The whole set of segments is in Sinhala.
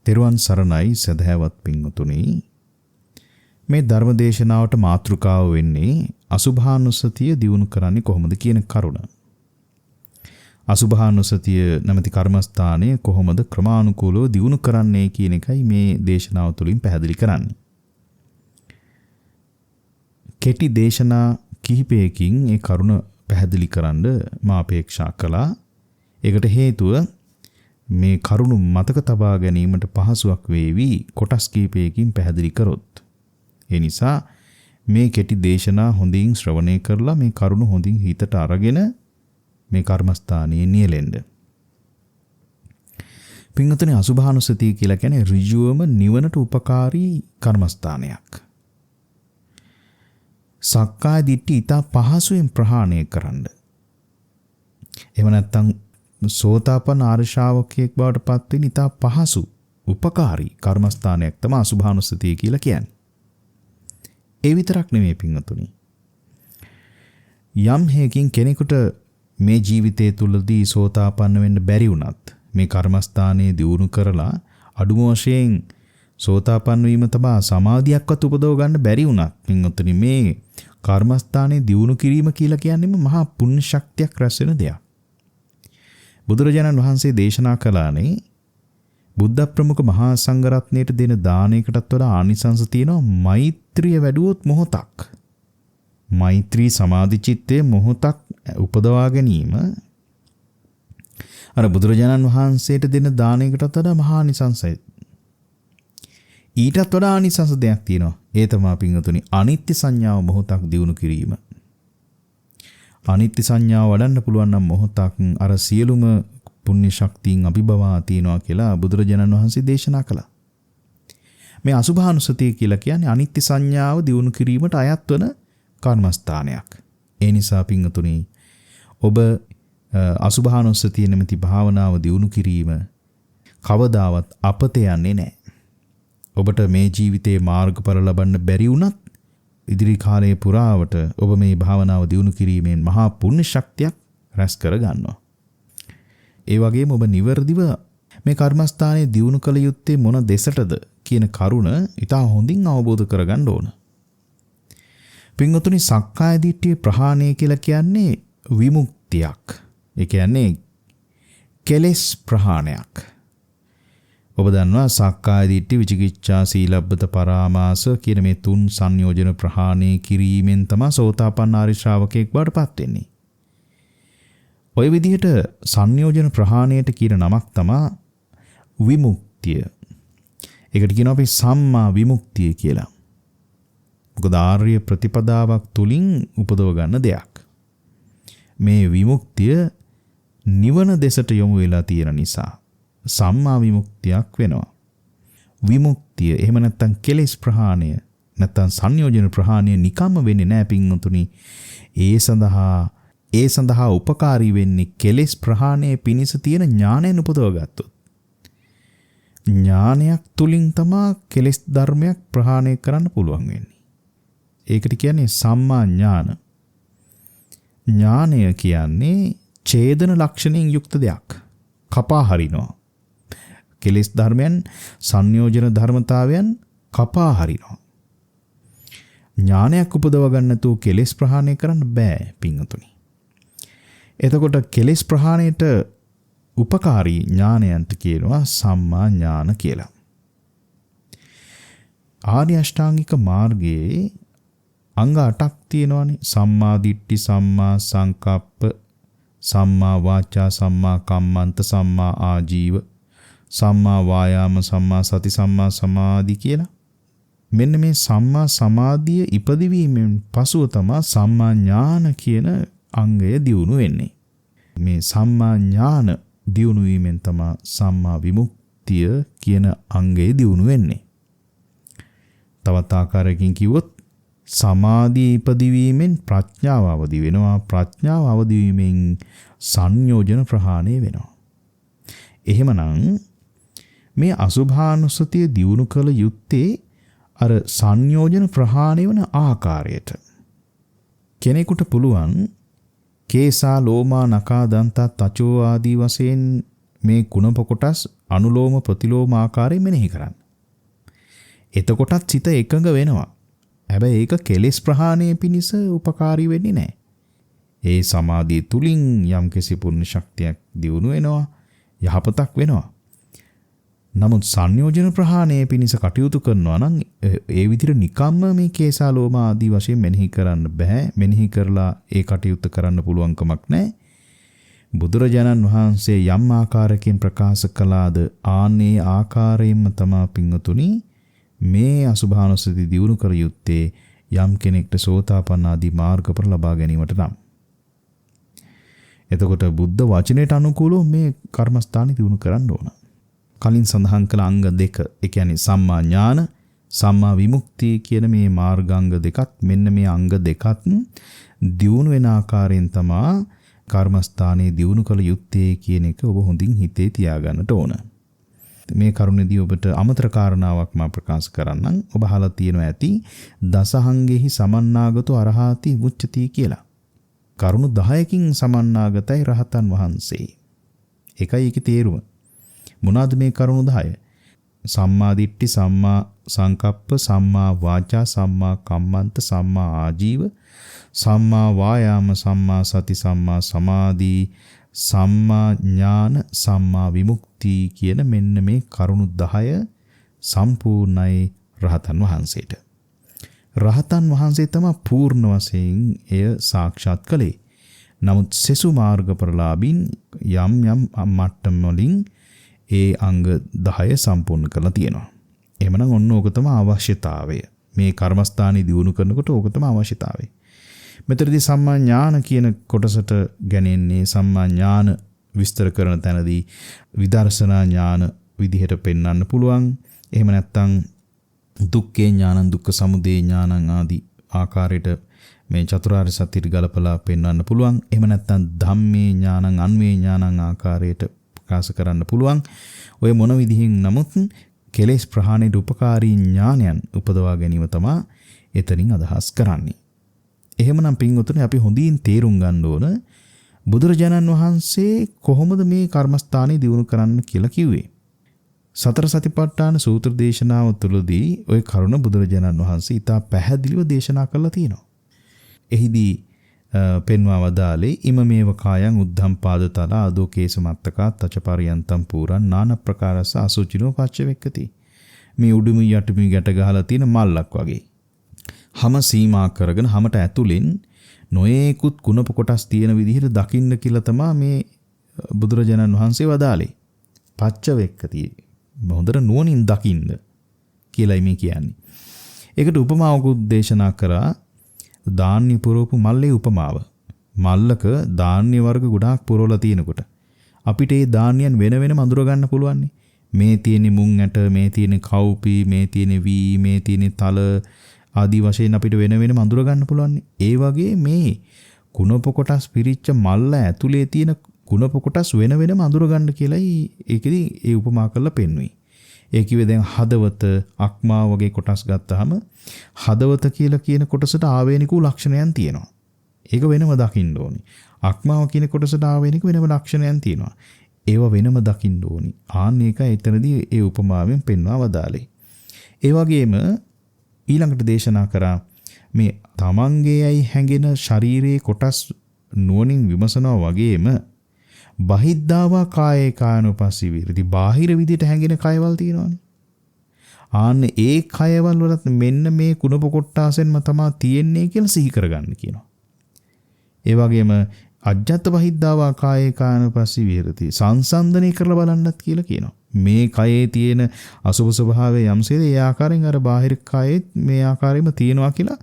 තෙරුවන් සරණයි සදහැවත් පින්වතුනි. මේ ධර්ම දේශනාවට මාතෘකාව වෙන්නේ අසුභානුසතිය දියුණු කරන්නේ කොහොමද කියන කරුණ. අසුභානුසතිය නැමැති කර්මස්ථානය කොහොමද ක්‍රමානුකූලව දියුණු කරන්නේ කියන එකයි මේ දේශනාව තුළින් පැහැදිලි කරන්නේ. කෙටි දේශනා කිහිපයකින් ඒ කරුණ පැහැදිලි කරන්න මා අපේක්ෂා කළා. ඒකට හේතුව මේ කරුණු මතක තබා ගැනීමට පහසුවක් වේවි කොටස් කීපයකින් පැහැදිලි කරොත්. ඒ නිසා මේ කෙටි දේශනා හොඳින් ශ්‍රවණය කරලා මේ කරුණු හොඳින් හිතට අරගෙන මේ කර්මස්ථානයේ නියැලෙන්න. පින්වතුනි, අසුභානුසතිය කියලා කියන්නේ ඍජුවම නිවනට උපකාරී කර්මස්ථානයක්. සක්කාය දිට්ඨි ඊට පහසුවෙන් ප්‍රහාණය කරන්න. එහෙම නැත්නම් සෝතාපන්න ආර්ය ශ්‍රාවකයෙක් බවට පත් වෙන ඊට පහසු උපකාරී කර්මස්ථානයක් තමයි අසුභානුසතිය කියලා කියන්නේ. ඒ විතරක් නෙමෙයි පින්වතුනි. යම් හේකින් කෙනෙකුට මේ ජීවිතය තුළදී සෝතාපන්න වෙන්න බැරි වුණත් මේ කර්මස්ථානයේ දියුණු කරලා අඩුම වශයෙන් සෝතාපන්න වීම තමයි සමාධියක්වත් උපදව ගන්න බැරි වුණත් පින්වතුනි, මේ කර්මස්ථානයේ දියුණු කිරීම කියලා කියන්නේම මහා පුණ්‍ය ශක්තියක් රැස් වෙන දෙයක්. බුදුරජාණන් වහන්සේ දේශනා කළානේ බුද්ධ ප්‍රමුඛ මහා සංඝරත්නයට දෙන දානයකටත් වඩා ආනිසංස තියෙනවා මෛත්‍රිය වැඩුවොත් මොහොතක්. මෛත්‍රී සමාධි චිත්තයේ මොහොතක් උපදවා ගැනීම අර බුදුරජාණන් වහන්සේට දෙන දානයකටත් වඩා මහා ආනිසංසයි. ඊටත් වඩා ආනිසංස දෙයක් තියෙනවා. ඒ තමයි පින්වතුනි අනිත්‍ය සංඥාව මොහොතක් දියුණු කිරීම. අනිත්‍ය සංඥාව වඩන්න පුළුවන් නම් මොහොතක් අර සියලුම පුණ්‍ය ශක්තියින් අභිභවා තියනවා කියලා බුදුරජාණන් වහන්සේ දේශනා කළා. මේ අසුභානුසතිය කියලා කියන්නේ අනිත්‍ය සංඥාව දියුණු කිරීමට අයත් වන කර්මස්ථානයක්. ඒ නිසා පින්වතුනි, ඔබ අසුභානුසතිය නැමැති භාවනාව දියුණු කිරීම කවදාවත් අපත යන්නේ නැහැ. ඔබට මේ ජීවිතේ මාර්ගඵල ලබන්න බැරි වුණත් ඉදිරි කාලයේ පුරාවට ඔබ මේ භාවනාව දියුණු කිරීමෙන් මහා පුණ්‍ය ශක්තියක් රැස් කර ගන්නවා. ඒ වගේම ඔබ නිවර්දිව මේ කර්මස්ථානයේ දියුණු කළ යුත්තේ මොන දෙසටද කියන කරුණ ඉතා හොඳින් අවබෝධ කරගන්න ඕන. පින්වතුනි, සක්කාය දිට්ඨිය ප්‍රහාණය කියලා කියන්නේ විමුක්තියක්. ඒ කියන්නේ කෙලෙස් ප්‍රහාණයක්. ඔබ දන්නවා සක්කාය දිට්ඨි, විචිකිච්ඡා, සීලබ්බත පරාමාස කියන මේ තුන් සංයෝජන ප්‍රහාණය කිරීමෙන් තමයි සෝතාපන්න ආර්ය ශ්‍රාවකයෙක් බවට පත් වෙන්නේ. ඔය විදිහට සංයෝජන ප්‍රහාණයට කියන නමක් තමයි විමුක්තිය. ඒකට කියනවා අපි සම්මා විමුක්තිය කියලා. මොකද ආර්ය ප්‍රතිපදාවක් තුලින් උපදව ගන්න දෙයක්. මේ විමුක්තිය නිවන දෙසට යොමු වෙලා තියෙන නිසා සම්මා විමුක්තියක් වෙනවා. විමුක්තිය එහෙම නැත්නම් කෙලෙස් ප්‍රහාණය නැත්නම් සංයෝජන ප්‍රහාණය නිකම්ම වෙන්නේ නැහැ පින්වතුනි. ඒ සඳහා උපකාරී වෙන්නේ කෙලෙස් ප්‍රහාණය පිණිස තියෙන ඥානයෙන් උපදව ගත්තොත්. ඥානයක් තුලින් තමයි කෙලෙස් ධර්මයක් ප්‍රහාණය කරන්න පුළුවන් වෙන්නේ. ඒකට කියන්නේ සම්මා ඥාන. ඥානය කියන්නේ ඡේදන ලක්ෂණයෙන් යුක්ත දෙයක්. කපා හරිනවා. කෙලෙස් ධර්මයන්, සංයෝජන ධර්මතාවයන් කපා හරිනවා. ඥානයක් උපදව ගන්න තු කෙලෙස් ප්‍රහාණය කරන්න බෑ පින්වතුනි. එතකොට කෙලෙස් ප්‍රහාණයට උපකාරී ඥානයන්ට කියනවා සම්මා ඥාන කියලා. ආර්ය අෂ්ටාංගික මාර්ගයේ අංග 8ක් තියෙනවානේ. සම්මා දිට්ඨි, සම්මා සංකප්ප, සම්මා වාචා, සම්මා කම්මන්ත, සම්මා ආජීව, සම්මා වායාම, සම්මා සති, සම්මා සමාධි කියලා. මෙන්න මේ සම්මා සමාධිය ඉපදවීමෙන් පසුව තමයි සම්මා ඥාන කියන අංගය දියුණු වෙන්නේ. මේ සම්මා ඥාන දියුණු වීමෙන් තමයි සම්මා විමුක්තිය කියන අංගය දියුණු වෙන්නේ. තවත් ආකාරයකින් කිව්වොත් සමාධිය ඉපදවීමෙන් ප්‍රඥාව අවදි වෙනවා. ප්‍රඥාව අවදි වීමෙන් සංයෝජන ප්‍රහාණය වෙනවා. එහෙමනම් මේ අසුභානුසතිය දියුණු කළ යුත්තේ අර සංයෝජන ප්‍රහාණය වන ආකාරයට. කෙනෙකුට පුළුවන් කේසා, ලෝමා, නකා, දන්තා, තචෝ ආදී වශයෙන් මේ කුණප කොටස් අනුලෝම ප්‍රතිලෝම ආකාරයෙන් මෙනෙහි කරන්න. එතකොටත් සිත එකඟ වෙනවා. හැබැයි ඒක කෙලෙස් ප්‍රහාණය පිණිස උපකාරී වෙන්නේ නැහැ. ඒ සමාධිය තුලින් යම්කිසි පුණ්‍ය ශක්තියක් දියුණු වෙනවා, යහපතක් වෙනවා. නමුත් සංයෝජන ප්‍රහාණය පිණිස කටයුතු කරනවා නම් ඒ විදිහට නිකම්ම මේ කේසාලෝම ආදී වශයෙන් මෙනෙහි කරන්න බෑ. මෙනෙහි කරලා ඒ කටයුත්ත කරන්න පුළුවන් කමක් නැහැ. බුදුරජාණන් වහන්සේ යම් ආකාරයකින් ප්‍රකාශ කළාද ආන්නේ ආකාරයෙන්ම තමා පින්වතුනි මේ අසුභානුස්සති දියුණු කර යුත්තේ යම් කෙනෙක්ට සෝතාපන්න ආදී මාර්ගඵල ලබා ගැනීමට නම්. එතකොට බුද්ධ වචනයට අනුකූලව මේ කර්මස්ථානෙ දියුණු කරන්න ඕන. කලින් සඳහන් කළ අංග දෙක, ඒ කියන්නේ සම්මා ඥාන, සම්මා විමුක්තිය කියන මේ මාර්ගාංග දෙකත් මෙන්න මේ අංග දෙකත් දියුණු වෙන ආකාරයෙන් තමා කර්මස්ථානයේ දියුණු කළ යුත්තේ කියන එක ඔබ හොඳින් හිතේ තියාගන්නට ඕන. මේ කරුණේදී ඔබට අමතර කාරණාවක් මම ප්‍රකාශ කරන්නම්. ඔබ අහලා තියෙනවා ඇති දසහංගෙහි සමන්නාගතෝ අරහාති මුච්චති කියලා. කරුණු 10කින් සමන්නාගතයි රහතන් වහන්සේ. ඒකයි ඒකේ තේරුම. මොනවාද මේ කරුණු 10? සම්මා දිට්ඨි, සම්මා සංකප්ප, සම්මා වාචා, සම්මා කම්මන්ත, සම්මා ආජීව, සම්මා වායාම, සම්මා සති, සම්මා සමාධි, සම්මා ඥාන, සම්මා විමුක්ති කියන මෙන්න මේ කරුණු 10 සම්පූර්ණයි රහතන් වහන්සේට. රහතන් වහන්සේ තමයි පූර්ණ වශයෙන් එය සාක්ෂාත් කළේ. නමුත් සෙසු මාර්ගඵලලාභින් යම් යම් මට්ටම් වලින් ඒ අංග 10 සම්පූර්ණ කරලා තියෙනවා. එහෙමනම් ඔන්න ඕක තමයි අවශ්‍යතාවය. මේ කර්මස්ථානයේ දියුණු කරනකොට ඕක තමයි අවශ්‍යතාවය. මෙතනදී සම්මා ඥාන කියන කොටසට ගැනෙන්නේ සම්මා ඥාන විස්තර කරන තැනදී විදර්ශනා ඥාන විදිහට පෙන්වන්න පුළුවන්. එහෙම නැත්නම් දුක්ඛේ ඥානං, දුක්ඛ සමුදය ඥානං ආදී ආකාරයට මේ චතුරාර්ය සත්‍යය ගලපලා පෙන්වන්න පුළුවන්. එහෙම නැත්නම් ධම්මේ ඥානං, අන්වේ ඥානං ආකාරයට ප්‍රකාශ කරන්න පුළුවන්. ඔය මොන විදිහින් නමුත් කෙලෙස් ප්‍රහාණයට උපකාරී ඥානයන් උපදවා ගැනීම තමයි එතනින් අදහස් කරන්නේ. එහෙමනම් පින්වතුනි අපි හොඳින් තේරුම් ගන්න ඕන බුදුරජාණන් වහන්සේ කොහොමද මේ කර්මස්ථානෙ දියුණු කරන්න කියලා කිව්වේ. සතර සතිපට්ඨාන සූත්‍ර දේශනාව තුළදී ওই කරුණ බුදුරජාණන් වහන්සේ ඉතා පැහැදිලිව දේශනා කරලා තියෙනවා. එහිදී පෙන්වා වදාලේ ඉමමේව කායං උද්ධම් පාදතල ආදෝ කේස මත්තකා තචපරියන්තම් පුරන් නාන ප්‍රකාරස අසුචිනෝ පච්චවෙක්කති. මේ උඩුමි යටිමි ගැට ගහලා තියෙන මල්ලක් වගේ. හැම සීමා කරගෙන හැමට ඇතුලෙන් නොයේකුත් කුණප කොටස් තියෙන විදිහට දකින්න කියලා තමයි මේ බුදුරජාණන් වහන්සේ වදාලේ. පච්චවෙක්කති. හොඳට නුවණින් දකින්න කියලායි මේ කියන්නේ. ඒකට උපමාවකුත් දේශනා කරා. ධාන්‍ය පුරවපු මල්ලේ උපමාව. මල්ලක ධාන්‍ය වර්ග ගොඩාක් පුරවලා තියෙනකොට අපිට ඒ ධාන්‍යයන් වෙන වෙනම අඳුර ගන්න පුළුවන්. මේ තියෙන මුං ඇට, මේ තියෙන කව්පි, මේ තියෙන වී, මේ තියෙන තල ආදී වශයෙන් අපිට වෙන වෙනම අඳුර ගන්න පුළුවන්. ඒ වගේ මේ කුණප කොටස් පිරිච්ච මල්ල ඇතුලේ තියෙන කුණප කොටස් වෙන වෙනම අඳුර ගන්න කියලායි ඒකෙදි ඒ උපමා කරලා පෙන්වුවේ. ඒ කිව්වේ දැන් හදවත, අක්මා වගේ කොටස් ගත්තාම හදවත කියලා කියන කොටසට ආවේනික ලක්ෂණයන් තියෙනවා. ඒක වෙනම දකින්න ඕනි. අක්මාව කියන කොටසට ආවේනික වෙනම ලක්ෂණයන් තියෙනවා. ඒවා වෙනම දකින්න ඕනි. ආන්න ඒකයි එතනදී ඒ උපමාවෙන් පෙන්වා වදාලේ. ඒ වගේම ඊළඟට දේශනා කරා මේ තමන්ගේයි හැඟෙන ශරීරයේ කොටස් නුවණින් විමසනවා වගේම බහිද්ධාවා කායේ කායනුපස්සී විරති. බාහිර විදිහට හැඟෙන කයවල් තියෙනවානේ. ආන්න ඒ කයවල් වලත් මෙන්න මේ කුණප කොටාසෙන්ම තමයි තියෙන්නේ කියලා සිහි කරගන්න කියනවා. ඒ වගේම අජ්ජත් බහිද්ධාවා කායේ කායනුපස්සී විරති. සංසන්දනය කරලා බලන්නත් කියලා කියනවා. මේ කයේ තියෙන අසුභ ස්වභාවය යම්සේද ඒ ආකාරයෙන් අර බාහිර කයෙත් මේ ආකාරයෙන්ම තියෙනවා කියලා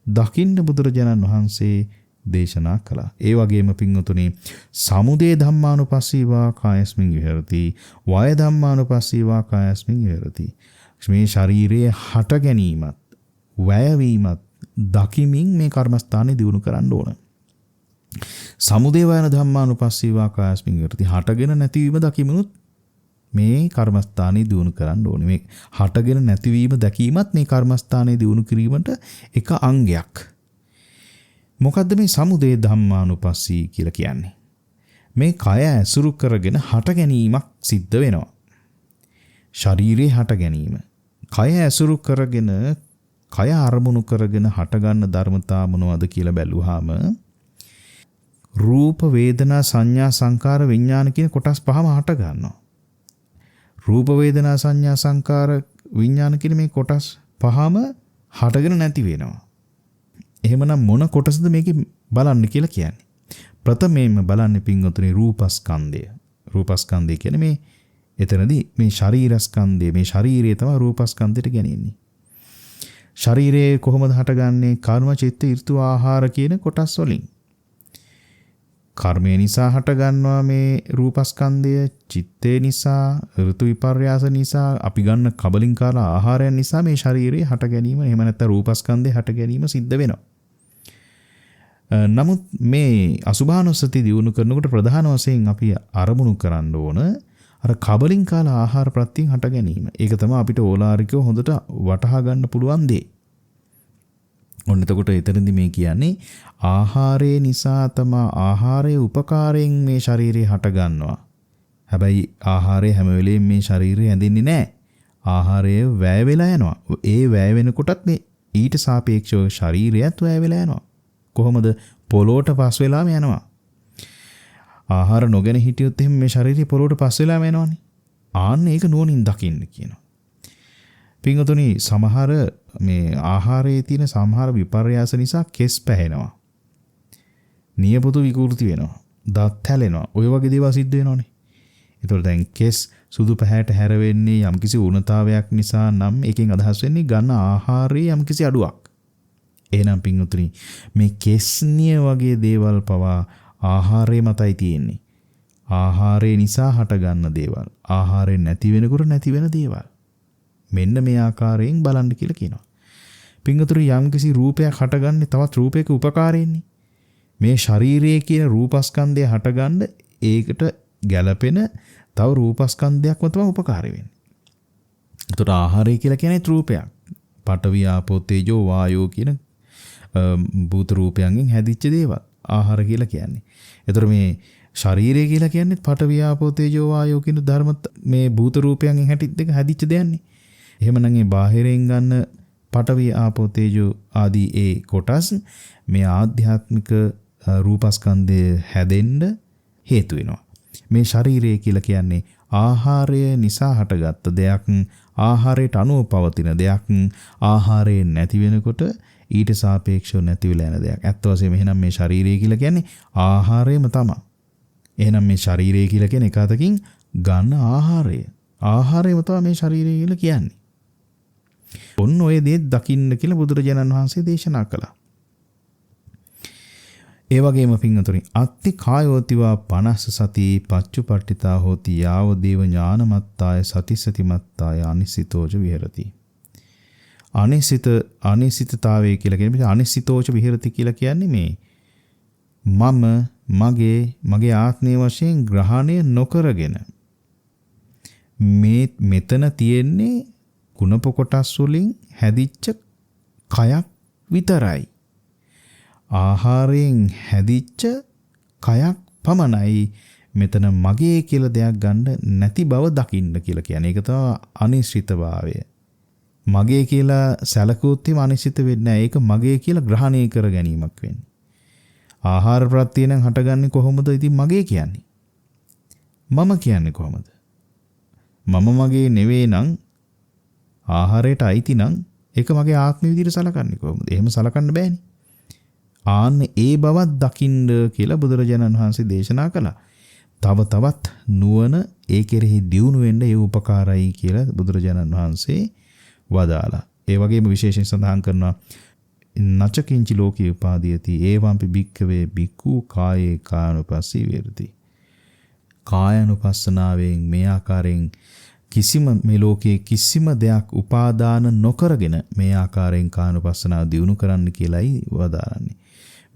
දකින්න බුදුරජාණන් වහන්සේ දේශනා කළා. ඒ වගේම පින්වතුනි සමුදේ ධම්මානුපස්සීවා කායස්මින් විහෙරති, වය ධම්මානුපස්සීවා කායස්මින් විහෙරති. මේ ශරීරයේ හට ගැනීමත් වැයවීමත් දකිමින් මේ කර්මස්ථානේ දියුණු කරන්න ඕන. සමුදේ වයන ධම්මානුපස්සීවා කායස්මින් විහෙරති. හටගෙන නැතිවීම දකිමිනුත් මේ කර්මස්ථානේ දියුණු කරන්න ඕනේ. මේ හටගෙන නැතිවීම දැකීමත් මේ කර්මස්ථානේ දියුණු කිරීමට එක අංගයක්. මොකද්ද මේ සමුදය ධම්මානුපස්සී කියලා කියන්නේ? මේ කය ඇසුරු කරගෙන හට ගැනීමක් සිද්ධ වෙනවා. ශරීරේ හට ගැනීම. කය ඇසුරු කරගෙන කය අරමුණු කරගෙන හටගන්න ධර්මතා මොනවද කියලා බැලුවාම රූප වේදනා සංඥා සංකාර විඥාන කියන කොටස් පහම හට ගන්නවා. රූප වේදනා සංඥා සංකාර විඥාන කියන මේ කොටස් පහම හටගෙන නැති වෙනවා. එහෙමනම් මොන කොටසද මේකේ බලන්න කියලා කියන්නේ? ප්‍රථමයෙන්ම බලන්නේ පින්වතුනි රූපස්කන්ධය. රූපස්කන්ධය කියන්නේ මේ එතනදී මේ ශරීරස්කන්ධය, මේ ශරීරය තමයි රූපස්කන්ධයට ගෙනියන්නේ. ශරීරයේ කොහොමද හටගන්නේ? කර්ම, චිත්ත, ඍතු, ආහාර කියන කොටස් වලින්. කර්මය නිසා හටගන්නවා මේ රූපස්කන්ධය, චිත්තේ නිසා, ඍතු විපර්යාස නිසා, අපි ගන්න කබලින්කාර ආහාරයන් නිසා මේ ශරීරයේ හට ගැනීම, එහෙම නැත්නම් රූපස්කන්ධේ හට ගැනීම සිද්ධ වෙනවා. නමුත් මේ අසුභානුස්සති දියුණු කරනකොට ප්‍රධාන වශයෙන් අපි අරමුණු කරන්න ඕන අර කබලින්කාල ආහාර ප්‍රත්‍යයෙන් හට ගැනීම. ඒක තමයි අපිට ඕලාරිකව හොඳට වටහා ගන්න පුළුවන් දේ. ඔන්න එතකොට එතනදී මේ කියන්නේ ආහාරය නිසා තමයි ආහාරයේ උපකාරයෙන් මේ ශරීරය හට ගන්නවා. හැබැයි ආහාරය හැම වෙලෙම මේ ශරීරය ඇඳෙන්නේ නැහැ. ආහාරය වැය වෙලා යනවා. ඒ වැය වෙනකොටත් මේ ඊට සාපේක්ෂව ශරීරයත් වැය වෙලා යනවා. කොහොමද? පොළොවට පස් වෙලාම යනවා. ආහාර නොගෙන හිටියොත් එහෙනම් මේ ශරීරය පොළොවට පස් වෙලාම යනවනේ. ආන්න ඒක නුවණින් දකින්න කියනවා. පින්වතුනි සමහර මේ ආහාරයේ තියෙන සමහර විපර්යාස නිසා කෙස් පැහෙනවා. නියපොතු විකෘති වෙනවා. දත් හැලෙනවා. ඔය වගේ දේවල් සිද්ධ වෙනවනේ. ඒතකොට දැන් කෙස් සුදු පැහැයට හැර වෙන්නේ යම්කිසි උණතාවයක් නිසා නම් ඒකෙන් අදහස් වෙන්නේ ගන්න ආහාරයේ යම්කිසි අඩුවක්. එහෙනම් පින්වතුනි මේ කෙස්නිය වගේ දේවල් පවා ආහාරය මතයි තියෙන්නේ. ආහාරය නිසා හටගන්න දේවල්. ආහාරයෙන් නැති වෙනකොට නැති වෙන දේවල්. මෙන්න මේ ආකාරයෙන් බලන්න කියලා කියනවා. පින්වතුනි යම්කිසි රූපයක් හටගන්නේ තවත් රූපයක උපකාරයෙන්නේ. මේ ශරීරයේ කියන රූපස්කන්ධය හටගන්න ඒකට ගැළපෙන තව රූපස්කන්ධයක්ම තමයි උපකාරී වෙන්නේ. ඒතකොට ආහාරය කියලා කියන්නේ රූපයක්. පඨවි ආපෝ තේජෝ වායෝ කියන භූත රූපයන්ගෙන් හැදිච්ච දේවල් ආහාර කියලා කියන්නේ. ඒතර මේ ශරීරය කියලා කියන්නේ පඨවි ආපෝ තේජෝ වායෝ කියන ධර්ම මේ භූත රූපයන්ගෙන් හැදිච්ච දෙයක්නේ. එහෙමනම් මේ බාහිරින් ගන්න පඨවි ආපෝ තේජෝ ආදී ඒ කොටස් මේ ආධ්‍යාත්මික රූපස්කන්ධය හැදෙන්න හේතු වෙනවා. මේ ශරීරය කියලා කියන්නේ ආහාරය නිසා හටගත්ත දෙයක්, ආහාරයට අනුව පවතින දෙයක්, ආහාරයෙන් නැති වෙනකොට ඊට සාපේක්ෂව නැති වෙලා යන දෙයක්. ඇත්ත වශයෙන්ම එහෙනම් මේ ශරීරය කියලා කියන්නේ ආහාරයම තමයි. එහෙනම් මේ ශරීරය කියලා කියන්නේ එක අතකින් ගන්න ආහාරය. ආහාරයම තමයි මේ ශරීරය කියලා කියන්නේ. ඔන්න ඔය දේ දකින්න කියලා බුදුරජාණන් වහන්සේ දේශනා කළා. ඒ වගේම පින්වතුනි අත්ති කායෝතිවා 50 සති පච්චුපට්ඨිතා හෝති යාව දේව ඥානමත්තාය සතිසතිමත්තාය අනිසිතෝච විහෙරති. අනිසිතතාවය කියලා කියන්නේ අනිසිතෝච විහෙරති කියලා කියන්නේ මේ මගේ ආත්මය වශයෙන් ග්‍රහණය නොකරගෙන මෙතන තියෙන්නේ කුණප කොටස් වලින් හැදිච්ච කයක් විතරයි. ආහාරයෙන් හැදිච්ච කයක් පමණයි. මෙතන මගේ කියලා දෙයක් ගන්න නැති බව දකින්න කියලා කියන්නේ. ඒක තමයි අනිශ්චිතභාවය. මගේ කියලා සැලකුවොත් එහෙම අනිශ්චිත වෙන්නේ නැහැ. ඒක මගේ කියලා ග්‍රහණය කර ගැනීමක් වෙන්නේ. ආහාර ප්‍රත්‍ය නම් හටගන්නේ කොහොමද? ඉතින් මගේ කියන්නේ. මම කියන්නේ කොහොමද? මම මගේ නෙවෙයි නම් ආහාරයට අයිති නම් ඒක මගේ ආත්ම විදිහට සලකන්නේ කොහොමද? එහෙම සලකන්න බෑනේ. ආන්න ඒ බවක් දකින්න කියලා බුදුරජාණන් වහන්සේ දේශනා කළා. තවත් නුවණ ඒ කෙරෙහි දියුණු වෙන්න ඒ උපකාරයි කියලා බුදුරජාණන් වහන්සේ වදාලා. ඒ වගේම විශේෂයෙන් සඳහන් කරනවා නචකින්චි ලෝකේ උපාදීයති ඒවම්පි භික්ඛවේ භික්ඛු කායේ කායනුපස්සී වේරති. කායනුපස්සනාවෙන් මේ ආකාරයෙන් මේ ලෝකයේ කිසිම දෙයක් උපාදාන නොකරගෙන මේ ආකාරයෙන් කායනුපස්සනාව දියුණු කරන්න කියලායි වදාරන්නේ.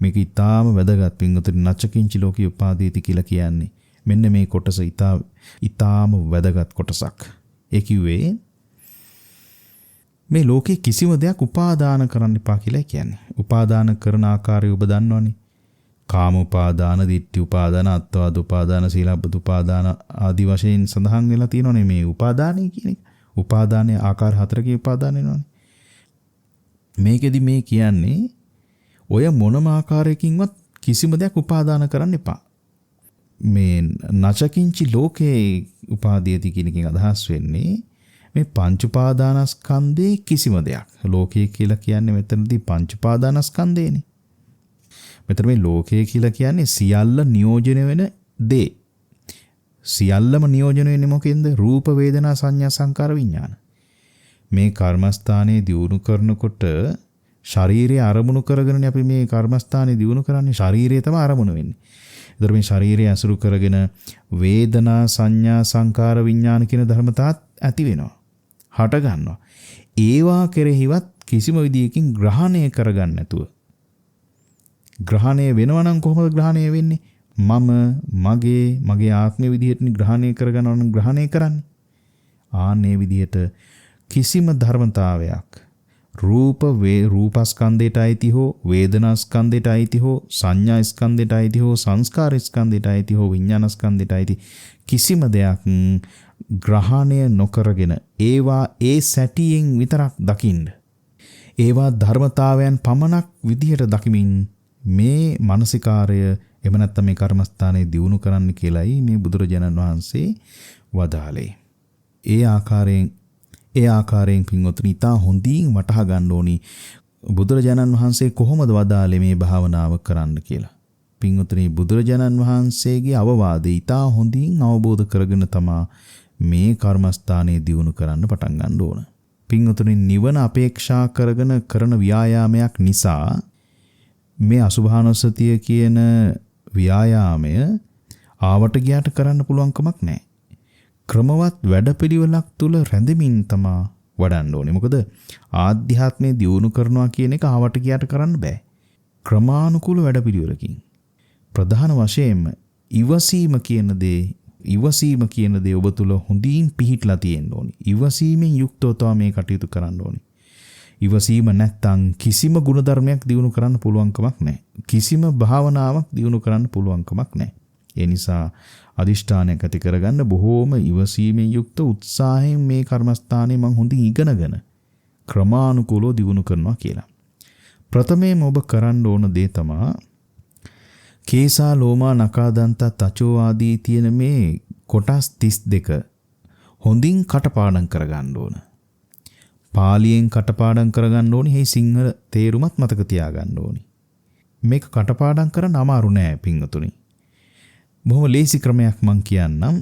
මේක ඊටාම වැදගත් පින්වතුනි. නචකින්චි ලෝකේ උපාදීයති කියලා කියන්නේ මෙන්න මේ කොටස ඊටාම වැදගත් කොටසක්. ඒ කිව්වේ මේ ලෝකේ කිසිම දෙයක් උපාදාන කරන්න එපා කියලා කියන්නේ. උපාදාන කරන ආකාරය ඔබ දන්නවනේ. කාම උපාදාන, ditthi උපාදාන, අත්වාද උපාදාන, සීලබ්බත උපාදාන ආදී වශයෙන් සඳහන් වෙලා තියෙනවනේ මේ උපාදානයි කියන එක. උපාදානයේ ආකාර 4කේ උපාදාන වෙනවනේ. මේකෙදි මේ කියන්නේ ඔය මොනම ආකාරයකින්වත් කිසිම දෙයක් උපාදාන කරන්න එපා. මේ නචකින්චි ලෝකේ උපාදීයති කියන එකෙන් අදහස් වෙන්නේ මේ පංච උපාදානස්කන්ධේ කිසිම දෙයක්. ලෝකය කියලා කියන්නේ මෙතනදී පංච උපාදානස්කන්ධේනේ. මෙතන මේ ලෝකය කියලා කියන්නේ සියල්ල නියෝජනය වෙන දේ. සියල්ලම නියෝජනය වෙන්නේ මොකෙන්ද? රූප, වේදනා, සංඥා, සංකාර, විඥාන. මේ කර්මස්ථානයේ දියුණු කරනකොට ශරීරය අරමුණු කරගෙනනේ අපි මේ කර්මස්ථානයේ දියුණු කරන්නේ. ශරීරය තමයි අරමුණු වෙන්නේ. ඒතර මේ ශරීරය අසුරු කරගෙන වේදනා, සංඥා, සංකාර, විඥාන කියන ධර්මතාවත් ඇති වෙනවා. හට ගන්නවා. ඒවා කෙරෙහිවත් කිසිම විදියකින් ග්‍රහණය කරගන්න නැතුව. ග්‍රහණය වෙනවා නම් කොහොමද ග්‍රහණය වෙන්නේ? මගේ ආත්මය විදිහට ග්‍රහණය කරගන්නවා නම් ග්‍රහණය කරන්නේ. ආන්නේ විදිහට කිසිම ධර්මතාවයක් රූපස්කන්ධයට අයිති හෝ, වේදනාස්කන්ධයට අයිති හෝ, සංඥාස්කන්ධයට අයිති හෝ, සංස්කාරස්කන්ධයට අයිති හෝ, විඥානස්කන්ධයට අයිති කිසිම දෙයක් ග්‍රහණය නොකරගෙන ඒවා ඒ සැටියෙන් විතරක් දකින්න. ඒවා ධර්මතාවයන් පමණක් විදිහට දකිමින් මේ මානසිකාරය එම නැත්නම් මේ කර්මස්ථානයේ දියුණු කරන්න කියලායි මේ බුදුරජාණන් වහන්සේ වදාළේ. ඒ ආකාරයෙන් පින්වත්නි තා හොඳින් වටහා ගන්න ඕනි බුදුරජාණන් වහන්සේ කොහොමද වදාළේ මේ භාවනාව කරන්න කියලා. පින්වත්නි බුදුරජාණන් වහන්සේගේ අවවාදය තා හොඳින් අවබෝධ කරගෙන තමා මේ කර්මස්ථානයේ දියුණු කරන්න පටන් ගන්න ඕන. පින්වත්නි නිවන අපේක්ෂා කරගෙන කරන ව්‍යායාමයක් නිසා මේ අසුභානුස්සතිය කියන ව්‍යායාමය ආවට ගියාට කරන්න පුළුවන් කමක් නැහැ. ක්‍රමවත් වැඩපිළිවෙලක් තුල රැඳෙමින් තමා වඩන්න ඕනේ. මොකද ආධ්‍යාත්මයේ දියුණු කරනවා කියන එක ආවට ගියාට කරන්න බෑ. ක්‍රමානුකූල වැඩපිළිවෙලකින් ප්‍රධාන වශයෙන්ම ඉවසීම කියන දේ ඔබ තුල හොඳින් පිහිටලා තියෙන්න ඕනේ. ඉවසීමෙන් යුක්තව තමයි මේ කටයුතු කරන්න ඕනේ. ඉවසීම නැත්තම් කිසිම ගුණධර්මයක් දියුණු කරන්න පුළුවන් කමක් නැහැ. කිසිම භාවනාවක් දියුණු කරන්න පුළුවන් කමක් නැහැ. ඒ නිසා අදිෂ්ඨානයක් ඇති කරගන්න බොහෝම ඉවසීමෙන් යුක්ත උත්සාහයෙන් මේ කර්මස්ථානයේ මං හොඳින් ඉගෙනගෙන ක්‍රමානුකූලව දියුණු කරනවා කියලා. ප්‍රථමයෙන් ඔබ කරන්න ඕන දේ තමයි කේසා ලෝමා නකා දන්තා තචෝ ආදී තියෙන මේ කොටස් 32 හොඳින් කටපාඩම් කරගන්න ඕන. පාලියෙන් කටපාඩම් කරගන්න ඕනි. මේ සිංහල තේරුමත් මතක තියාගන්න ඕනි. මේක කටපාඩම් කරන්න අමාරු නෑ පින්වතුනි. බොහොම ලේසි ක්‍රමයක් මං කියන්නම්.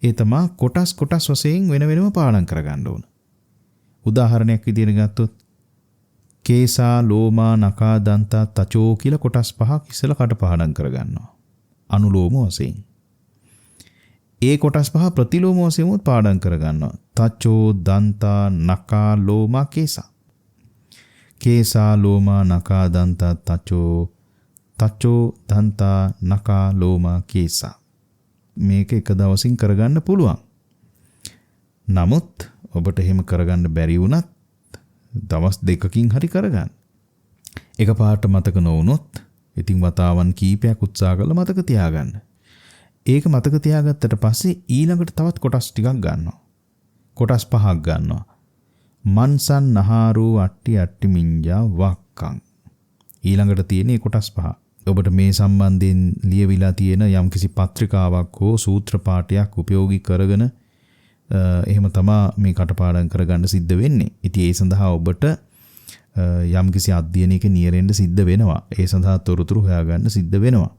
ඒ තමයි කොටස් වශයෙන් වෙනම පාඩම් කරගන්න ඕන. උදාහරණයක් විදිහට ගත්තොත් කේසා ලෝමා නකා දන්තා තචෝ කියලා කොටස් 5ක් ඉස්සෙල්ලා කටපාඩම් කරගන්නවා. අනුලෝම වශයෙන්. ඒ කොටස් 5 ප්‍රතිලෝම වශයෙන් උත් පාඩම් කරගන්නවා. තචෝ දන්තා නකා ලෝමා කේසා. කේසා ලෝමා නකා දන්තා තචෝ දන්තා නකා ලෝමා කේසා. මේක එක දවසින් කරගන්න පුළුවන්. නමුත් ඔබට එහෙම කරගන්න බැරි වුණත් දවස් 2කින් හරි කරගන්න. එකපාරට මතක නොවුනොත් ඉතින් වතාවන් කීපයක් උත්සාහ කරලා මතක තියාගන්න. ඒක මතක තියාගත්තට පස්සේ ඊළඟට තවත් කොටස් ටිකක් ගන්නවා. කොටස් 5ක් ගන්නවා. මන්සන් නහාරෝ අට්ටි මිංජා වක්කං. ඊළඟට තියෙන කොටස් 5. ඔබට මේ සම්බන්ධයෙන් ලියවිලා තියෙන යම්කිසි පත්‍රිකාවක් හෝ සූත්‍ර පාඨයක් උපයෝගී කරගෙන එහෙම තමයි මේ කටපාඩම් කරගන්න සිද්ධ වෙන්නේ. ඉතින් ඒ සඳහා ඔබට යම්කිසි අධ්‍යයනයක නියැලෙන්න සිද්ධ වෙනවා. ඒ සඳහා තොරතුරු හොයාගන්න සිද්ධ වෙනවා.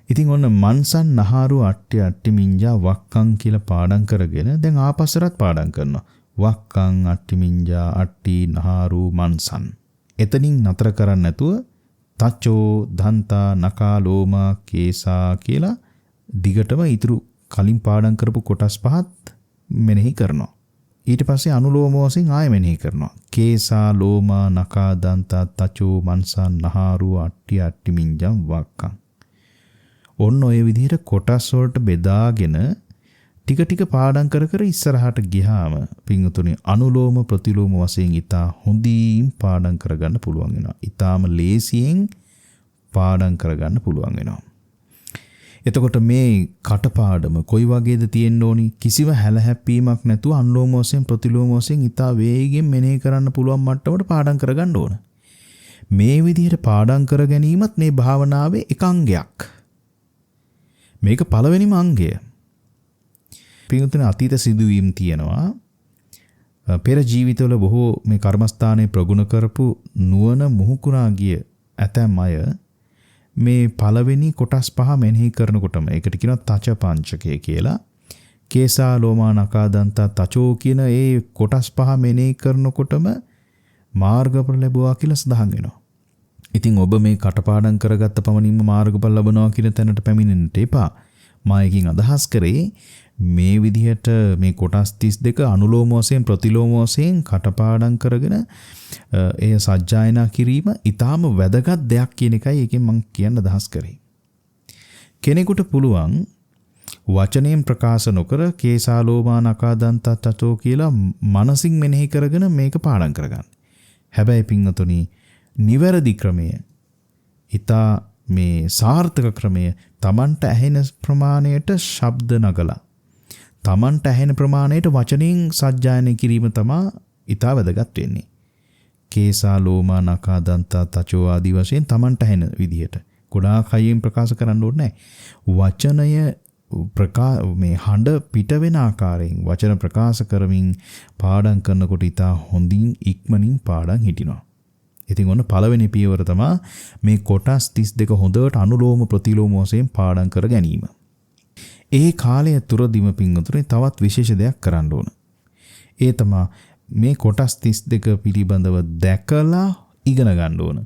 ඉතින් ඔන්න මන්සන් නහාරු අට්ටි මිංජා වක්කං කියලා පාඩම් කරගෙන දැන් ආපස්සට පාඩම් කරනවා. වක්කං අට්ටි මිංජා අට්ටි නහාරු මන්සන්. එතනින් නතර කරන්නේ නැතුව තචෝ දන්තා නකා ලෝමා කේසා කියලා දිගටම ඊතුරු කලින් පාඩම් කරපු කොටස් 5ත් මෙනෙහි කරනවා. ඊට පස්සේ අනුලෝම වශයෙන් ආයෙ මෙනෙහි කරනවා. කේසා ලෝමා නකා දන්තා තචෝ මන්සන් නහාරු අට්ටි මිංජා වක්කං. ඔන්න ඔය විදිහට කොටස් වලට බෙදාගෙන ටික පාඩම් කර ඉස්සරහට ගියාම පින්තුනේ අනුලෝම ප්‍රතිලෝම වශයෙන් ඊට හොඳින් පාඩම් කරගන්න පුළුවන් වෙනවා. ඊටාම ලේසියෙන් පාඩම් කරගන්න පුළුවන් වෙනවා. එතකොට මේ කටපාඩම කොයි වගේද තියෙන්න ඕනි? කිසිම හැලහැප්පීමක් නැතුව අනුලෝම වශයෙන් ප්‍රතිලෝම වශයෙන් ඉතා වේගයෙන් මෙනෙහි කරන්න පුළුවන් මට්ටමට පාඩම් කරගන්න ඕන. මේ විදිහට පාඩම් කර ගැනීමත් මේ භාවනාවේ එක අංගයක්. මේක පළවෙනිම අංගය. පින්තුනේ අතීත සිදුවීම් තියෙනවා. පෙර ජීවිතවල බොහෝ මේ කර්මස්ථානයේ ප්‍රගුණ කරපු නුවණ මුහුකුරා ගිය ඇතැම් අය මේ පළවෙනි කොටස් පහ මෙනෙහි කරනකොටම ඒකට කියනවා තච පංචකය කියලා. කේසා ලෝමා නකා දන්තා තචෝ කියන ඒ කොටස් පහ මෙනෙහි කරනකොටම මාර්ගඵල ලැබුවා කියලා සඳහන් වෙනවා. ඉතින් ඔබ මේ කටපාඩම් කරගත්ත පමණින්ම මාර්ගඵල ලබනවා කියන තැනට පැමිණෙන්නට එපා. මා එකකින් අදහස් කරේ මේ විදිහට මේ කොටස් 32 අනුලෝම වශයෙන් ප්‍රතිලෝම වශයෙන් කටපාඩම් කරගෙන එය සජ්ජායනා කිරීම ඊටාම වැදගත් දෙයක් කියන එකයි එකෙන් මම කියන්න අදහස් කරේ. කෙනෙකුට පුළුවන් වචනයෙන් ප්‍රකාශ නොකර කේසාලෝමා නකාදන්තා තතෝ කියලා මනසින් මෙනෙහි කරගෙන මේක පාඩම් කරගන්න. හැබැයි පින්වතුනි නිවැරදි ක්‍රමය ඊටා මේ සාර්ථක ක්‍රමය Tamanට ඇහෙන ප්‍රමාණයට ශබ්ද නගලා Tamanට ඇහෙන ප්‍රමාණයට වචනෙන් සජ්ජායනා කිරීම තමයි ඊටා වැදගත් වෙන්නේ. කේසා ලෝමා නකා දන්තා තචෝ ආදී වශයෙන් Tamanට ඇහෙන විදිහට ගොඩාක් හයියෙන් ප්‍රකාශ කරන්න ඕනේ නැහැ. වචනය මේ හඬ පිට වෙන ආකාරයෙන් වචන ප්‍රකාශ කරමින් පාඩම් කරනකොට ඊටා හොඳින් ඉක්මනින් පාඩම් හිටිනවා. ඉතින් ඔන්න පළවෙනි පියවර තමයි මේ කොටස් 32 හොඳට අනුලෝම ප්‍රතිලෝම වශයෙන් පාඩම් කර ගැනීම. ඒ කාලය තුරදීම පින්වතුනි තවත් විශේෂ දෙයක් කරන්න ඕන. ඒ තමයි මේ කොටස් 32 පිළිබඳව දැකලා ඉගෙන ගන්න ඕන.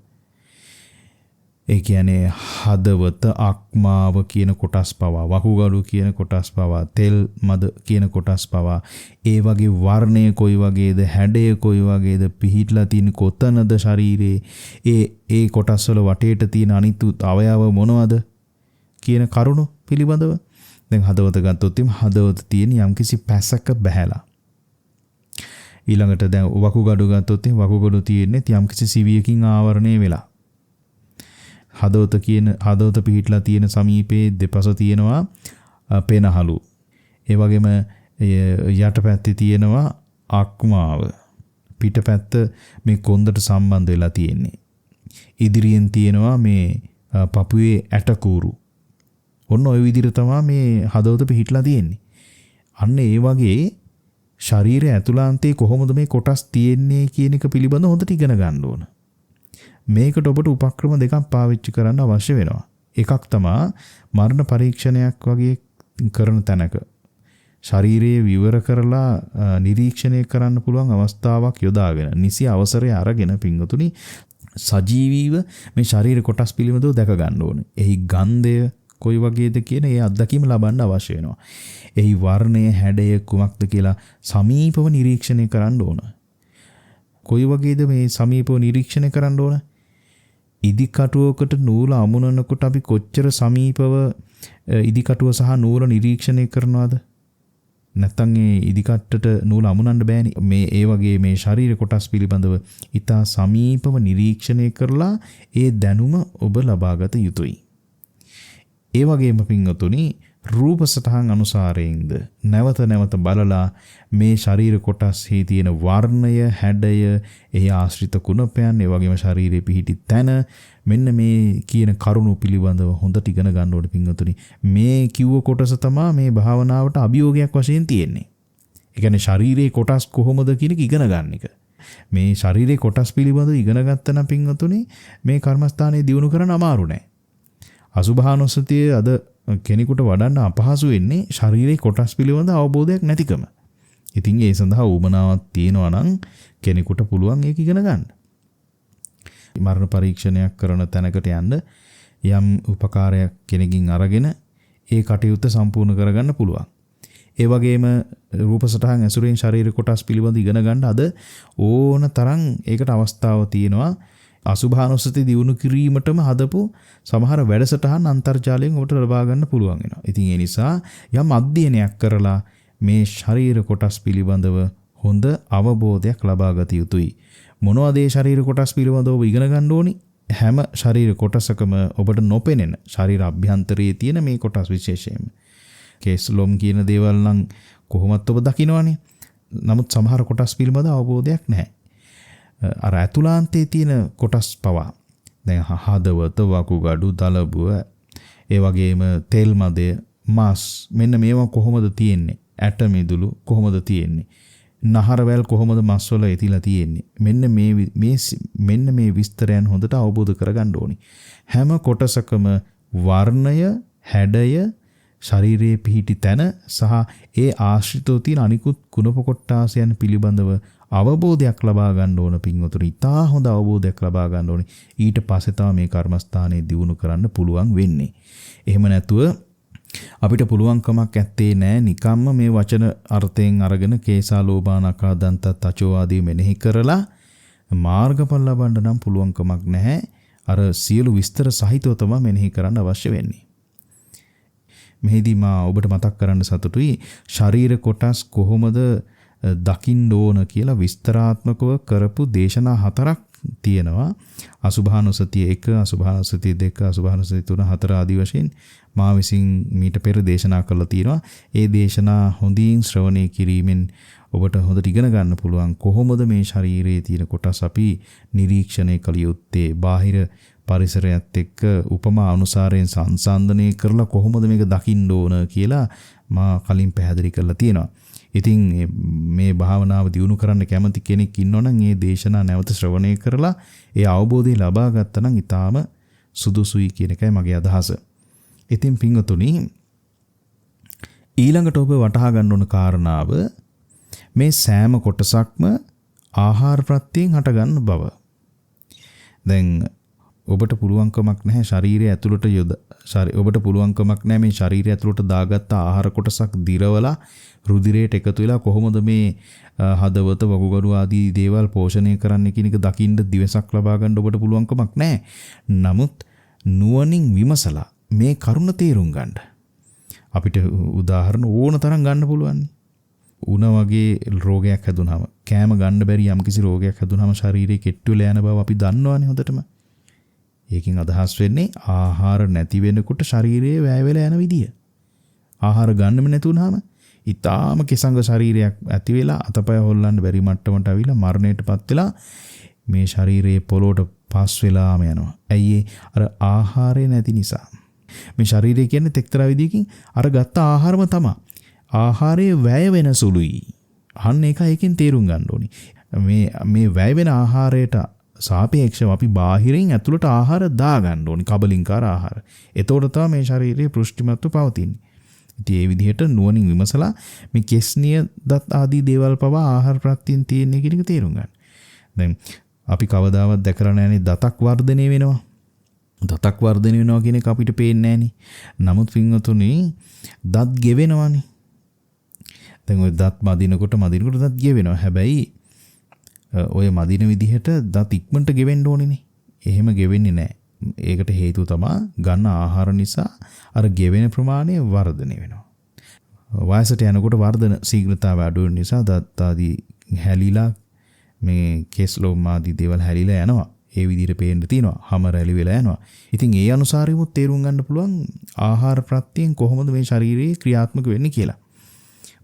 ඒ කියන්නේ හදවත, අක්මාව කියන කොටස් පවා, වකුගඩු කියන කොටස් පවා, තෙල් මද කියන කොටස් පවා, ඒ වගේ වර්ණය කොයි වගේද, හැඩය කොයි වගේද, පිහිట్లా තියෙන කොතනද ශරීරේ, ඒ කොටස් වල වටේට තියෙන අනිත් අවයව මොනවද කියන කරුණු පිළිබඳව. දැන් හදවත ගත්තොත් හදවත තියෙන යම්කිසි පැසක බහැලා. ඊළඟට දැන් වකුගඩු ගත්තොත් වකුගඩු තියෙන්නේ යම්කිසි සිවියකින් ආවරණය වෙලා. හදවත පිහිట్లా තියෙන සමීපයේ දෙපස තියෙනවා පෙනහලු. ඒ වගේම යටපැත්තේ තියෙනවා අක්මාව. පිටපැත්ත මේ කොන්දට සම්බන්ධ වෙලා තියෙන්නේ. ඉදිරියෙන් තියෙනවා මේ පපුවේ ඇටකූරු. ඔන්න ওই විදිහට තමයි මේ හදවත පිහිట్లా තියෙන්නේ. අන්න ඒ වගේ ශරීරය ඇතුළාන්තයේ කොහොමද මේ කොටස් තියෙන්නේ කියන එක පිළිබඳව හොඳට ඉගෙන ගන්න ඕන. මේකට ඔබට උපක්‍රම දෙකක් පාවිච්චි කරන්න අවශ්‍ය වෙනවා. එකක් තමයි මරණ පරීක්ෂණයක් වගේ කරන තැනක ශරීරයේ විවර කරලා නිරීක්ෂණය කරන්න පුළුවන් අවස්ථාවක් යොදාගෙන නිසි අවසරය අරගෙන පින්වතුනි සජීවීව මේ ශරීර කොටස් පිළිබඳව දැක ගන්න ඕනේ. එහි ගන්ධය කොයි වගේද කියන ඒ අත්දැකීම ලබන්න අවශ්‍ය වෙනවා. එහි වර්ණය, හැඩය කුමක්ද කියලා සමීපව නිරීක්ෂණය කරන්න ඕන. කොයි වගේද මේ සමීපව නිරීක්ෂණය කරන්න ඕන? ඉදිකටුවකට නූල අමුණනකොට අපි කොච්චර සමීපව ඉදිකටුව සහ නූල නිරීක්ෂණය කරනවද? නැත්තම් ඒ ඉදිකට්ටට නූල අමුණන්න බෑනේ. මේ ඒ වගේ මේ ශරීර කොටස් පිළිබඳව ඊටා සමීපව නිරීක්ෂණය කරලා ඒ දැනුම ඔබ ලබාගත යුතුයි. ඒ වගේම පින්වතුනි රූප සටහන් අනුසාරයෙන්ද නැවත නැවත බලලා මේ ශරීර කොටස්ෙහි තියෙන වර්ණය, හැඩය, එහි ආශ්‍රිත කුණපයන්, ඒ වගේම ශරීරයේ පිහිටි තැන මෙන්න මේ කියන කරුණු පිළිබඳව හොඳට ඉගෙන ගන්න ඕනේ පින්වතුනි. මේ කිව්ව කොටස තමයි මේ භාවනාවට අභියෝගයක් වශයෙන් තියෙන්නේ. ඒ කියන්නේ ශරීරයේ කොටස් කොහොමද කියන එක ඉගෙන ගන්න එක. මේ ශරීරයේ කොටස් පිළිබඳව ඉගෙන ගත්තා නම් පින්වතුනි මේ කර්මස්ථානයේ දියුණු කරන්න අමාරු නෑ. අසුභානුස්සතිය අද කෙනෙකුට වඩන්න අපහසු වෙන්නේ ශරීරයේ කොටස් පිළිබඳ අවබෝධයක් නැතිකම. ඉතින් ඒ සඳහා උමනාවක් තියෙනවා නම් කෙනෙකුට පුළුවන් ඒක ඉගෙන ගන්න. මරණ පරීක්ෂණයක් කරන තැනකට යන්න යම් උපකාරයක් කෙනකින් අරගෙන ඒ කටයුත්ත සම්පූර්ණ කරගන්න පුළුවන්. ඒ වගේම රූප සටහන් ඇසුරෙන් ශරීර කොටස් පිළිබඳ ඉගෙන ගන්න අද ඕන තරම් ඒකට අවස්ථාව තියෙනවා. අසුභානුස්සති දියුණු කිරීමටම හදපු සමහර වැඩසටහන් අන්තර්ජාලයෙන් ඔබට ලබා ගන්න පුළුවන් වෙනවා. ඉතින් ඒ නිසා යම් අධ්‍යයනයක් කරලා මේ ශරීර කොටස් පිළිබඳව හොඳ අවබෝධයක් ලබා ගත යුතුයි. මොනවද ඒ ශරීර කොටස් පිළිබඳව ඉගෙන ගන්න ඕනි? හැම ශරීර කොටසකම ඔබට නොපෙනෙන ශරීර අභ්‍යන්තරයේ තියෙන මේ කොටස් විශේෂයෙන්ම කේස් ලොම් කියන දේවල් නම් කොහොමත් ඔබ දකිනවනේ. නමුත් සමහර කොටස් පිළිබඳ අවබෝධයක් නැහැ. අර ඇතුළාන්තයේ තියෙන කොටස් පවා දැන් හදවත, වකුගඩු, දලබුව, ඒ වගේම තෙල් මදය, මාස් මෙන්න මේවා කොහොමද තියෙන්නේ? ඇට මිදුළු කොහොමද තියෙන්නේ? නහරවැල් කොහොමද මස්වල ඇතිලා තියෙන්නේ? මෙන්න මේ විස්තරයන් හොඳට අවබෝධ කරගන්න ඕනි. හැම කොටසකම වර්ණය, හැඩය, ශරීරයේ පිහිටි තැන සහ ඒ ආශ්‍රිතව තියෙන අනිකුත් කුණප කොටාසයන් පිළිබඳව අවබෝධයක් ලබා ගන්න ඕන පින්වතුනි. ඉතා හොඳ අවබෝධයක් ලබා ගන්න ඕනි. ඊට පස්සේ තමයි මේ කර්මස්ථානයේ දියුණු කරන්න පුළුවන් වෙන්නේ. එහෙම නැතුව අපිට පුළුවන්කමක් ඇත්තේ නෑ නිකම්ම මේ වචන අර්ථයෙන් අරගෙන කේසා ලෝභානකා දන්ත තචෝ ආදී මෙනෙහි කරලා මාර්ගඵල ලබන්න නම් පුළුවන්කමක් නැහැ. අර සියලු විස්තර සහිතව තමයි මෙනෙහි කරන්න අවශ්‍ය වෙන්නේ. මෙහිදී මා ඔබට මතක් කරන්න සතුටුයි ශරීර කොටස් කොහොමද දකින්න ඕන කියලා විස්තරාත්මකව කරපු දේශනා 4ක් තියෙනවා. අසුභානුසතිය 1, අසුභානුසතිය 2, අසුභානුසතිය 3, 4 ආදී වශයෙන් මා විසින් මීට පෙර දේශනා කරලා තියෙනවා. ඒ දේශනා හොඳින් ශ්‍රවණය කිරීමෙන් ඔබට හොඳට ඉගෙන ගන්න පුළුවන් කොහොමද මේ ශරීරයේ තියෙන කොටස් අපි නිරීක්ෂණය කළ යුත්තේ. බාහිර පරිසරයත් එක්ක උපමා අනුසාරයෙන් සංසන්දනය කරලා කොහොමද මේක දකින්න ඕන කියලා මා කලින් පැහැදිලි කරලා තියෙනවා. ඉතින් මේ භාවනාව දියුණු කරන්න කැමති කෙනෙක් ඉන්නවනම් මේ දේශනා නැවත ශ්‍රවණය කරලා ඒ අවබෝධය ලබා ගත්තා නම් ඊටාම සුදුසුයි කියන එකයි මගේ අදහස. ඉතින් පින්වතුනි ඊළඟට ඔබ වටහා ගන්න ඕන කාරණාව මේ සෑම කොටසක්ම ආහාර ප්‍රත්‍යයෙන් හටගන්න බව. දැන් ඔබට පුළුවන්කමක් නැහැ ශරීරය ඇතුළට ඔබට පුළුවන්කමක් නැහැ මේ ශරීරය ඇතුළට දාගත්ත ආහාර කොටසක් දිරවලා රුධිරයට එකතු වෙලා කොහොමද මේ හදවත, වකුගඩු ආදී දේවල් පෝෂණය කරන්න කියන එක දකින්න දිවසක් ලබා ගන්න ඔබට පුළුවන්කමක් නැහැ. නමුත් නුවණින් විමසලා මේ කරුණ තේරුම් ගන්න අපිට උදාහරණ ඕන තරම් ගන්න පුළුවන්. උණ වගේ රෝගයක් හැදුනහම, කෑම ගන්න බැරි යම්කිසි රෝගයක් හැදුනහම ශරීරේ කෙට්ටු වෙලා යන බව අපි දන්නවනේ හොඳටම. ඒකෙන් අදහස් වෙන්නේ ආහාර නැති වෙනකොට ශරීරයේ වැය වෙලා යන විදිය. ආහාර ගන්නෙම නැතුනහම ඊටාම කෙසඟ ශරීරයක් ඇති වෙලා අතපය හොල්ලන්න බැරි මට්ටමට අවිලා මරණයටපත් වෙලා මේ ශරීරයේ පොළොවට පස් වෙලාම යනවා. ඇයි අර ආහාරය නැති නිසා. මේ ශරීරය කියන්නේ එක්තරා විදියකින් අර ගත්ත ආහාරම තමයි. ආහාරයේ වැය වෙන සුළුයි. අන්න ඒකෙන් තේරුම් ගන්න ඕනි. මේ වැය වෙන ආහාරයට සාපේක්ෂව අපි බාහිරින් ඇතුළට ආහාර දාගන්න ඕනි. කබලින්කාර ආහාර. එතකොට තමයි මේ ශරීරයේ පුෂ්ටිමත්ව පවතින්නේ. ඉතින් ඒ විදිහට නුවණින් විමසලා මේ කෙස්නිය දත් ආදී දේවල් පවා ආහාර ප්‍රත්‍යයෙන් තියෙන කියන එක තේරුම් ගන්න. දැන් අපි කවදාවත් දැකලා නැහැනේ දතක් වර්ධනය වෙනවා. දතක් වර්ධනය වෙනවා කියන එක අපිට පේන්නේ නැහනේ. නමුත් පින්වතුනි දත් ගෙවෙනවානේ. දැන් ওই දත් මදිනකොට දත් ගෙවෙනවා. හැබැයි ඔය මදින විදිහට දත් ඉක්මනට ගෙවෙන්න ඕනේනේ. එහෙම ගෙවෙන්නේ නැහැ. ඒකට හේතුව තමයි ගන්න ආහාර නිසා අර ගෙවෙන ප්‍රමාණය වර්ධනය වෙනවා. වයසට යනකොට වර්ධන ශීඝ්‍රතාවය අඩු වෙන නිසා දත් ආදී හැලිලා මේ කෙස් ලොම් ආදී දේවල් හැලිලා යනවා. ඒ විදිහට පේන්න තියෙනවා. හැම රැලි වෙලා යනවා. ඉතින් ඒ අනුසාරයෙන්ම තේරුම් ගන්න පුළුවන් ආහාර ප්‍රත්‍යයෙන් කොහොමද මේ ශරීරයේ ක්‍රියාත්මක වෙන්නේ කියලා.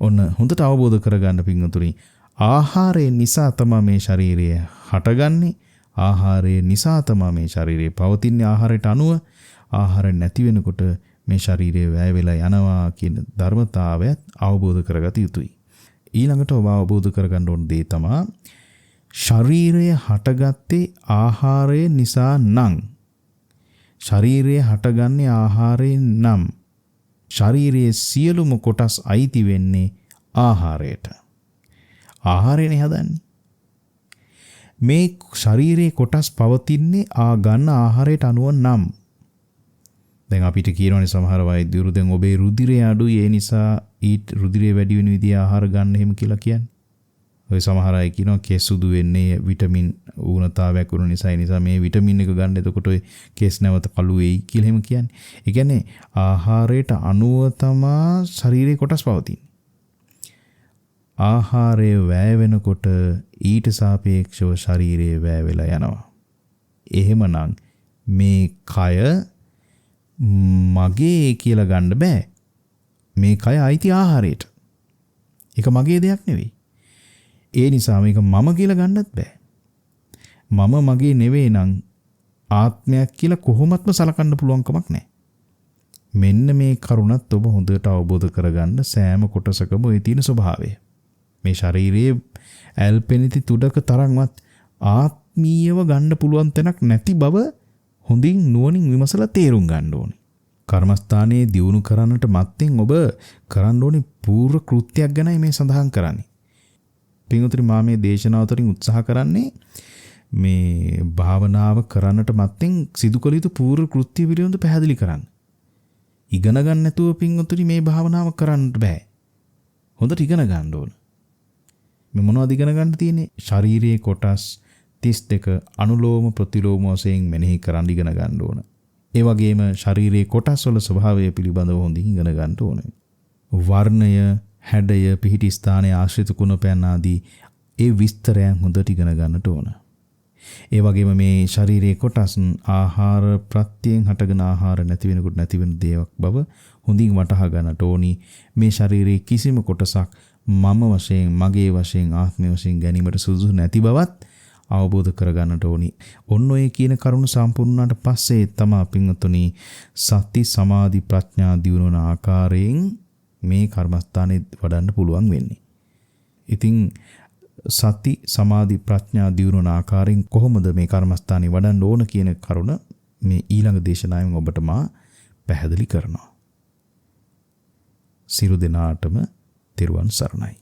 ඔන්න හොඳට අවබෝධ කරගන්න පින්වතුනි. ආහාරය නිසා තමයි මේ ශරීරය හටගන්නේ. ආහාරය නිසා තමයි මේ ශරීරය පවතින්නේ. ආහාරයට අනුව ආහාර නැති වෙනකොට මේ ශරීරය වැය වෙලා යනවා කියන ධර්මතාවයත් අවබෝධ කරගත යුතුයි. ඊළඟට ඔබ අවබෝධ කරගන්න ඕන දේ තමයි ශරීරය හටගත්තේ ආහාරය නිසා නම් ශරීරය හටගන්නේ ආහාරයෙන් නම් ශරීරයේ සියලුම කොටස් අයිති වෙන්නේ ආහාරයට. ආහාරයනේ හදන්නේ. මේ ශරීරයේ කොටස් පවතින්නේ ගන්න ආහාරයට අනුව නම්. දැන් අපිට කියනවානේ සමහර වෛද්‍යවරු දැන් ඔබේ රුධිරය අඩුයි ඒ නිසා රුධිරය වැඩි වෙන විදිහ ආහාර ගන්න එහෙම කියලා කියන්නේ. ඔය සමහර අය කියනවා කෙස් සුදු වෙන්නේ විටමින් ඌනතාවයක් වුණ නිසා. ඒ නිසා මේ විටමින් එක ගන්න එතකොට ඔය කෙස් නැවත කළු වෙයි කියලා එහෙම කියන්නේ. ඒ කියන්නේ ආහාරයට අනුව තමයි ශරීරයේ කොටස් පවතින්නේ. ආහාරය වැය වෙනකොට ඊට සාපේක්ෂව ශරීරය වැය වෙලා යනවා. එහෙමනම් මේ කය මගේ කියලා ගන්න බෑ. මේ කය අයිති ආහාරයට. ඒක මගේ දෙයක් නෙවෙයි. ඒ නිසා මේක මම කියලා ගන්නත් බෑ. මම මගේ නෙවෙයි නම් ආත්මයක් කියලා කොහොමත්ම සලකන්න පුළුවන් කමක් නැහැ. මෙන්න මේ කරුණත් ඔබ හොඳට අවබෝධ කරගන්න සෑම කොටසකම ඒ තියෙන ස්වභාවය. මේ ශරීරයේ ඇල්පෙනිති තුඩක තරම්වත් ආත්මීයව ගන්න පුළුවන් තැනක් නැති බව හොඳින් නුවණින් විමසලා තේරුම් ගන්න ඕනේ. කර්මස්ථානයේ දියුණු කරන්නට මත්තෙන් ඔබ කරන්න ඕනේ පූර්ව කෘත්‍යයක් ගැනයි මේ සඳහන් කරන්නේ. පින්වතුනි මා මේ දේශනාව තුළින් උත්සාහ කරන්නේ මේ භාවනාව කරන්නට මත්තෙන් සිදු කළ යුතු පූර්ව කෘත්‍ය පිළිබඳව පැහැදිලි කරන්න. ඉගෙන ගන්න නැතුව පින්වතුනි මේ භාවනාව කරන්න බෑ. හොඳට ඉගෙන ගන්න ඕන. මේ මොනවද ඉගෙන ගන්න තියෙන්නේ? ශාරීරික කොටස් 32 අනුලෝම ප්‍රතිලෝම වශයෙන් මෙනෙහි කරන් ඉගෙන ගන්න ඕන. ඒ වගේම ශාරීරික කොටස් වල ස්වභාවය පිළිබඳව හොඳින් ඉගෙන ගන්න ඕනේ. වර්ණය, හැඩය, පිහිටි ස්ථානයේ ආශ්‍රිත කුණපයන් ආදී ඒ විස්තරයන් හොඳට ඉගෙන ගන්නට ඕන. ඒ වගේම මේ ශාරීරික කොටස් ආහාර ප්‍රත්‍යයෙන් හටගෙන ආහාර නැති වෙනකොට නැති වෙන දේවක් බව හොඳින් වටහා ගන්නට ඕනි. මේ ශාරීරික කිසිම කොටසක් මම වශයෙන්, මගේ වශයෙන්, ආත්මය වශයෙන් ගැනීමට සුදුසු නැති බවත් අවබෝධ කරගන්නට ඕනි. ඔන්න ඔය කියන කරුණු සම්පූර්ණ වුණාට පස්සේ තමයි පින්වතුනි සති සමාධි ප්‍රඥා දියුණුවන ආකාරයෙන් මේ කර්මස්ථානේ වඩන්න පුළුවන් වෙන්නේ. ඉතින් සති සමාධි ප්‍රඥා දියුණුවන ආකාරයෙන් කොහොමද මේ කර්මස්ථානේ වඩන්න ඕන කියන කරුණ මේ ඊළඟ දේශනාවෙන් ඔබට මා පැහැදිලි කරනවා. සියලු දෙනාටම තෙරුවන් සරණයි.